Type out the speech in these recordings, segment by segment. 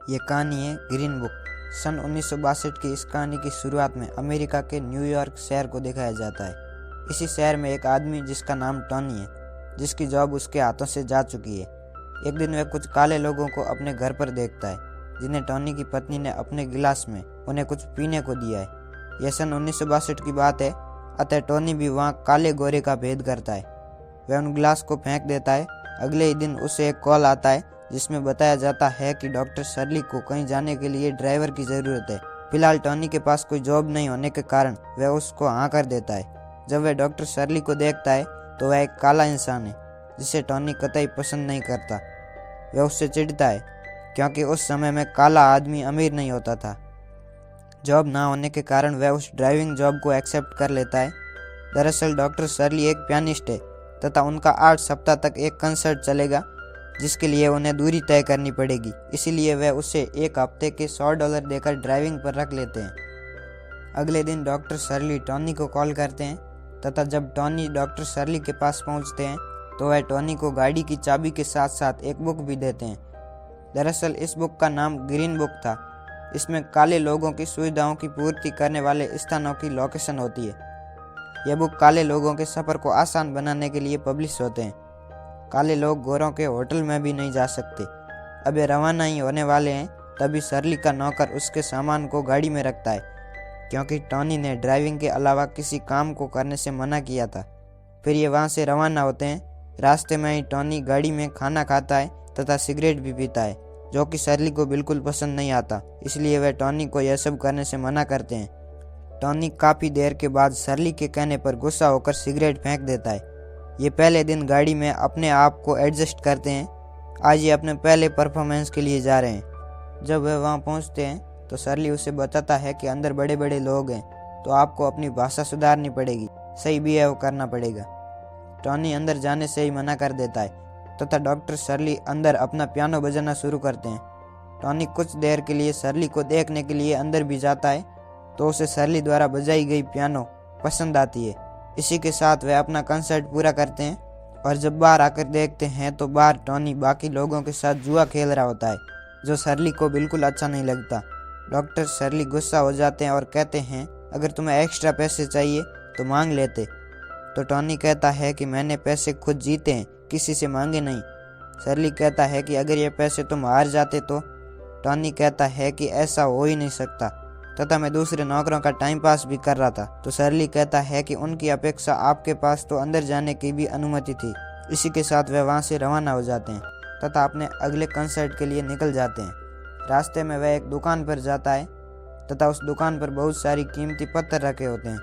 ये कहानी है ग्रीन बुक। सन 1962 की इस कहानी की शुरुआत में अमेरिका के न्यूयॉर्क शहर को दिखाया जाता है। इसी शहर में एक आदमी जिसका नाम टॉनी है, जिसकी जॉब उसके हाथों से जा चुकी है। एक दिन वह कुछ काले लोगों को अपने घर पर देखता है, जिन्हें टॉनी की पत्नी ने अपने गिलास में उन्हें कुछ पीने को दिया है। यह सन 1962 की बात है, अतः टॉनी भी वहाँ काले गोरे का भेद करता है। वह उन गिलास को फेंक देता है। अगले ही दिन उसे एक कॉल आता है जिसमें बताया जाता है कि डॉक्टर शर्ली को कहीं जाने के लिए ड्राइवर की ज़रूरत है। फिलहाल टॉनी के पास कोई जॉब नहीं होने के कारण वह उसको हाँ कर देता है। जब वह डॉक्टर शर्ली को देखता है तो वह एक काला इंसान है जिसे टॉनी कतई पसंद नहीं करता। वह उससे चिढ़ता है क्योंकि उस समय में काला आदमी अमीर नहीं होता था। जॉब ना होने के कारण वह उस ड्राइविंग जॉब को एक्सेप्ट कर लेता है। दरअसल डॉक्टर शर्ली एक पियानिस्ट है तथा उनका 8 सप्ताह तक एक कंसर्ट चलेगा, जिसके लिए उन्हें दूरी तय करनी पड़ेगी। इसीलिए वह उसे एक हफ्ते के $100 देकर ड्राइविंग पर रख लेते हैं। अगले दिन डॉक्टर शर्ली टॉनी को कॉल करते हैं तथा जब टॉनी डॉक्टर शर्ली के पास पहुंचते हैं तो वह टॉनी को गाड़ी की चाबी के साथ साथ एक बुक भी देते हैं। दरअसल इस बुक का नाम ग्रीन बुक था। इसमें काले लोगों की सुविधाओं की पूर्ति करने वाले स्थानों की लोकेशन होती है। यह बुक काले लोगों के सफ़र को आसान बनाने के लिए पब्लिश होते हैं। काले लोग गोरों के होटल में भी नहीं जा सकते। अब ये रवाना ही होने वाले हैं, तभी शर्ली का नौकर उसके सामान को गाड़ी में रखता है, क्योंकि टॉनी ने ड्राइविंग के अलावा किसी काम को करने से मना किया था। फिर ये वहाँ से रवाना होते हैं। रास्ते में ही टॉनी गाड़ी में खाना खाता है तथा सिगरेट भी पीता है, जो कि शर्ली को बिल्कुल पसंद नहीं आता। इसलिए वह टॉनी को यह सब करने से मना करते हैं। टॉनी काफ़ी देर के बाद शर्ली के कहने पर गुस्सा होकर सिगरेट फेंक देता है। ये पहले दिन गाड़ी में अपने आप को एडजस्ट करते हैं। आज ये अपने पहले परफॉर्मेंस के लिए जा रहे हैं। जब वह वहाँ पहुँचते हैं तो शर्ली उसे बताता है कि अंदर बड़े बड़े लोग हैं, तो आपको अपनी भाषा सुधारनी पड़ेगी, सही बिहेव करना पड़ेगा। टॉनी अंदर जाने से ही मना कर देता है तथा डॉक्टर शर्ली अंदर अपना पियानो बजाना शुरू करते हैं। टॉनी कुछ देर के लिए शर्ली को देखने के लिए अंदर भी जाता है, तो उसे शर्ली द्वारा बजाई गई पियानो पसंद आती है। इसी के साथ वह अपना कंसर्ट पूरा करते हैं और जब बाहर आकर देखते हैं तो बाहर टॉनी बाकी लोगों के साथ जुआ खेल रहा होता है, जो शर्ली को बिल्कुल अच्छा नहीं लगता। डॉक्टर शर्ली गुस्सा हो जाते हैं और कहते हैं, अगर तुम्हें एक्स्ट्रा पैसे चाहिए तो मांग लेते। तो टॉनी कहता है कि मैंने पैसे खुद जीते हैं, किसी से मांगे नहीं। शर्ली कहता है कि अगर ये पैसे तुम हार जाते तो। टॉनी कहता है कि ऐसा हो ही नहीं सकता, तथा मैं दूसरे नौकरों का टाइम पास भी कर रहा था। तो शर्ली कहता है कि उनकी अपेक्षा आपके पास तो अंदर जाने की भी अनुमति थी। इसी के साथ वह वहाँ से रवाना हो जाते हैं तथा अपने अगले कंसर्ट के लिए निकल जाते हैं। रास्ते में वह एक दुकान पर जाता है तथा उस दुकान पर बहुत सारी कीमती पत्थर रखे होते हैं।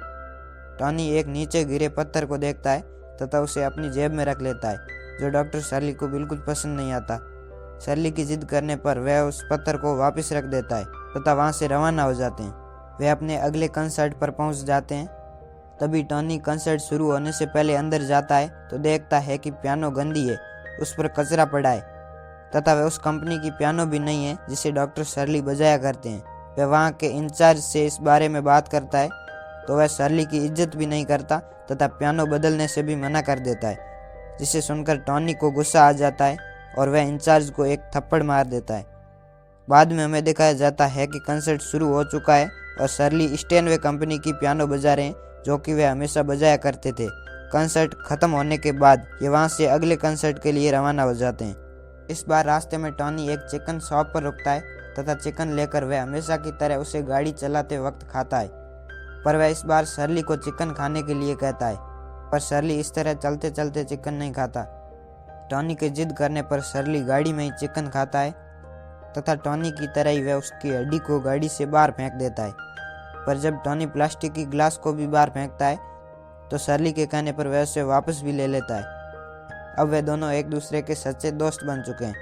टॉनी एक नीचे गिरे पत्थर को देखता है तथा उसे अपनी जेब में रख लेता है, जो डॉक्टर शर्ली को बिल्कुल पसंद नहीं आता। शर्ली की जिद करने पर वह उस पत्थर को वापस रख देता है तथा वहाँ से रवाना हो जाते हैं। वे अपने अगले कंसर्ट पर पहुँच जाते हैं। तभी टॉनी कंसर्ट शुरू होने से पहले अंदर जाता है तो देखता है कि पियानो गंदी है, उस पर कचरा पड़ा है तथा वह उस कंपनी की पियानो भी नहीं है जिसे डॉक्टर शर्ली बजाया करते हैं। वह वहाँ के इंचार्ज से इस बारे में बात करता है तो वह शर्ली की इज्जत भी नहीं करता तथा पियानो बदलने से भी मना कर देता है, जिसे सुनकर टॉनी को गुस्सा आ जाता है और वह इंचार्ज को एक थप्पड़ मार देता है। बाद में हमें दिखाया जाता है कि कंसर्ट शुरू हो चुका है और शर्ली स्टेनवे कंपनी की पियानो बजा रहे हैं, जो कि वे हमेशा बजाया करते थे। कंसर्ट खत्म होने के बाद ये वहाँ से अगले कंसर्ट के लिए रवाना हो जाते हैं। इस बार रास्ते में टॉनी एक चिकन शॉप पर रुकता है तथा चिकन लेकर वह हमेशा की तरह उसे गाड़ी चलाते वक्त खाता है, पर वह इस बार शर्ली को चिकन खाने के लिए कहता है, पर शर्ली इस तरह चलते चलते चिकन नहीं खाता। टॉनी के जिद करने पर शर्ली गाड़ी में ही चिकन खाता है तथा टॉनी की तरह ही वह उसकी हड्डी को गाड़ी से बाहर फेंक देता है। पर जब टॉनी प्लास्टिक की गिलास को भी बाहर फेंकता है तो शर्ली के कहने पर वह उसे वापस भी ले लेता है। अब वे दोनों एक दूसरे के सच्चे दोस्त बन चुके हैं।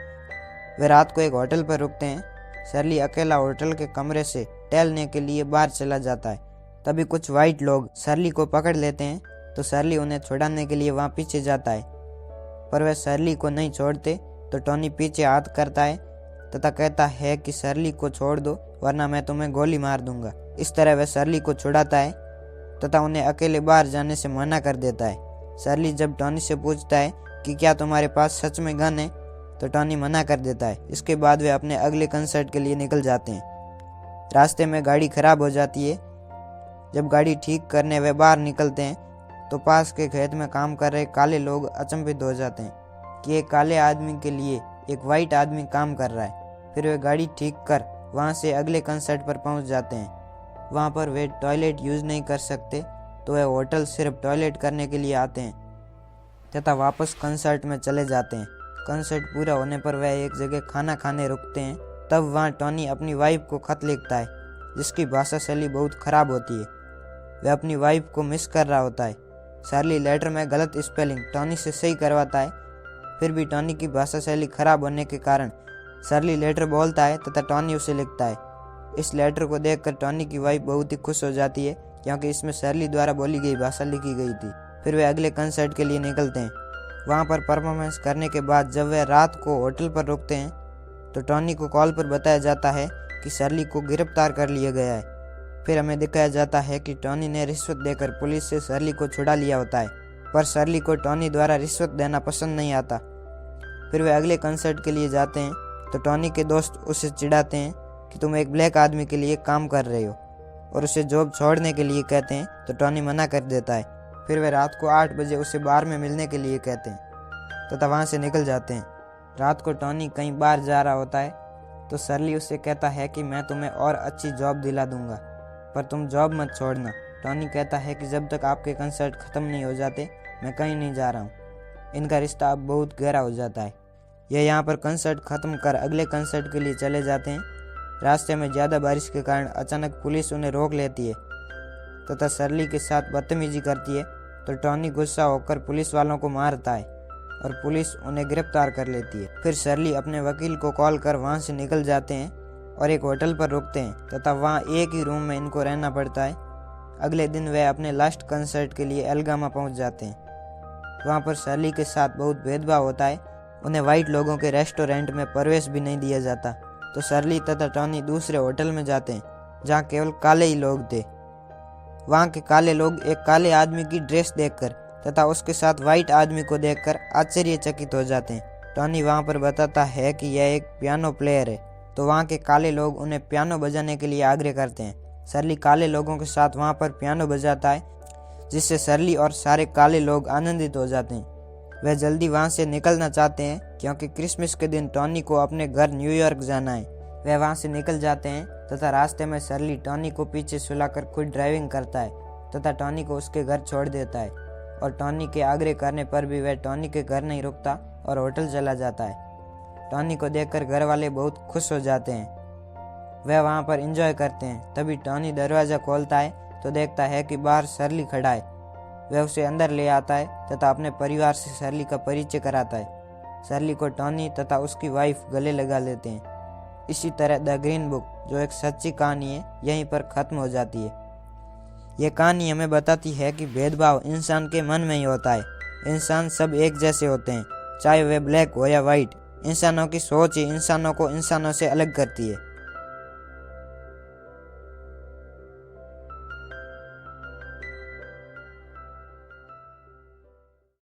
वे रात को एक होटल पर रुकते हैं। शर्ली अकेला होटल के कमरे से टहलने के लिए बाहर चला जाता है। तभी कुछ वाइट लोग शर्ली को पकड़ लेते हैं, तो शर्ली उन्हें छुड़ाने के लिए वहाँ पीछे जाता है, पर वह शर्ली को नहीं छोड़ते। तो टॉनी पीछे हाथ करता है तथा कहता है कि शर्ली को छोड़ दो वरना मैं तुम्हें गोली मार दूंगा। इस तरह वह शर्ली को छुड़ाता है तथा उन्हें अकेले बाहर जाने से मना कर देता है। शर्ली जब टॉनी से पूछता है कि क्या तुम्हारे पास सच में गन है, तो टॉनी मना कर देता है। इसके बाद वे अपने अगले कंसर्ट के लिए निकल जाते हैं। रास्ते में गाड़ी खराब हो जाती है। जब गाड़ी ठीक करने वे बाहर निकलते हैं तो पास के खेत में काम कर रहे काले लोग अचंभित हो जाते हैं कि एक काले आदमी के लिए एक वाइट आदमी काम कर रहा है। फिर वे गाड़ी ठीक कर वहाँ से अगले कंसर्ट पर पहुँच जाते हैं। वहाँ पर वे टॉयलेट यूज़ नहीं कर सकते तो वे होटल सिर्फ टॉयलेट करने के लिए आते हैं तथा वापस कंसर्ट में चले जाते हैं। कंसर्ट पूरा होने पर वह एक जगह खाना खाने रुकते हैं। तब वहाँ टॉनी अपनी वाइफ को खत लिखता है जिसकी भाषा शैली बहुत ख़राब होती है। वह अपनी वाइफ को मिस कर रहा होता है। शार्ली लेटर में गलत स्पेलिंग टॉनी से सही करवाता है। फिर भी टॉनी की भाषा शैली खराब होने के कारण शार्ली लेटर बोलता है तथा टॉनी उसे लिखता है। इस लेटर को देखकर टॉनी की वाइफ बहुत ही खुश हो जाती है क्योंकि इसमें शार्ली द्वारा बोली गई भाषा लिखी गई थी। फिर वे अगले कंसर्ट के लिए निकलते हैं। वहाँ पर परफॉर्मेंस करने के बाद जब वे रात को होटल पर रुकते हैं तो टॉनी को कॉल पर बताया जाता है कि शार्ली को गिरफ्तार कर लिया गया है। फिर हमें दिखाया जाता है कि टॉनी ने रिश्वत देकर पुलिस से शार्ली को छुड़ा लिया होता है, पर शार्ली को टॉनी द्वारा रिश्वत देना पसंद नहीं आता। फिर वे अगले कंसर्ट के लिए जाते हैं तो टॉनी के दोस्त उसे चिढ़ाते हैं कि तुम एक ब्लैक आदमी के लिए काम कर रहे हो और उसे जॉब छोड़ने के लिए कहते हैं तो टॉनी मना कर देता है। फिर वे रात को 8 बजे उसे बार में मिलने के लिए कहते हैं तथा वहाँ से निकल जाते हैं। रात को टॉनी कहीं बाहर जा रहा होता है तो शार्ली उससे कहता है कि मैं तुम्हें और अच्छी जॉब दिला दूंगा, पर तुम जॉब मत छोड़ना। टॉनी कहता है कि जब तक आपके कंसर्ट ख़त्म नहीं हो जाते मैं कहीं नहीं जा रहा हूँ। इनका रिश्ता अब बहुत गहरा हो जाता है। यह यहाँ पर कंसर्ट ख़त्म कर अगले कंसर्ट के लिए चले जाते हैं। रास्ते में ज़्यादा बारिश के कारण अचानक पुलिस उन्हें रोक लेती है तथा शार्ली के साथ बदतमीजी करती है तो टॉनी गुस्सा होकर पुलिस वालों को मारता है और पुलिस उन्हें गिरफ्तार कर लेती है। फिर शार्ली अपने वकील को कॉल कर वहाँ से निकल जाते हैं और एक होटल पर रुकते हैं तथा वहाँ एक ही रूम में इनको रहना पड़ता है। अगले दिन वे अपने लास्ट कंसर्ट के लिए एल्गामा पहुँच जाते हैं। वहाँ पर शार्ली के साथ बहुत भेदभाव होता है। उन्हें वाइट लोगों के रेस्टोरेंट में प्रवेश भी नहीं दिया जाता तो शार्ली तथा टॉनी दूसरे होटल में जाते हैं जहाँ केवल काले ही लोग थे। वहाँ के काले लोग एक काले आदमी की ड्रेस देखकर तथा उसके साथ वाइट आदमी को देखकर आश्चर्यचकित हो जाते हैं। टॉनी वहाँ पर बताता है कि यह एक पियानो प्लेयर है तो वहाँ के काले लोग उन्हें पियानो बजाने के लिए आग्रह करते हैं। शार्ली काले लोगों के साथ वहाँ पर पियानो बजाता है जिससे शार्ली और सारे काले लोग आनंदित हो जाते हैं। वह जल्दी वहाँ से निकलना चाहते हैं क्योंकि क्रिसमस के दिन टॉनी को अपने घर न्यूयॉर्क जाना है। वह वहाँ से निकल जाते हैं तथा रास्ते में शार्ली टॉनी को पीछे सुलाकर खुद ड्राइविंग करता है तथा टॉनी को उसके घर छोड़ देता है और टॉनी के आग्रह करने पर भी वह टॉनी के घर नहीं रुकता और होटल चला जाता है। टॉनी को देखकर घर वाले बहुत खुश हो जाते हैं। वह वहाँ पर एंजॉय करते हैं। तभी टॉनी दरवाज़ा खोलता है तो देखता है कि बाहर शार्ली खड़ा है। वह उसे अंदर ले आता है तथा अपने परिवार से शार्ली का परिचय कराता है। शार्ली को टॉनी तथा उसकी वाइफ गले लगा लेते हैं। इसी तरह द ग्रीन बुक, जो एक सच्ची कहानी है, यहीं पर ख़त्म हो जाती है। यह कहानी हमें बताती है कि भेदभाव इंसान के मन में ही होता है। इंसान सब एक जैसे होते हैं, चाहे वे ब्लैक हो या वाइट। इंसानों की सोच ही इंसानों को इंसानों से अलग करती है।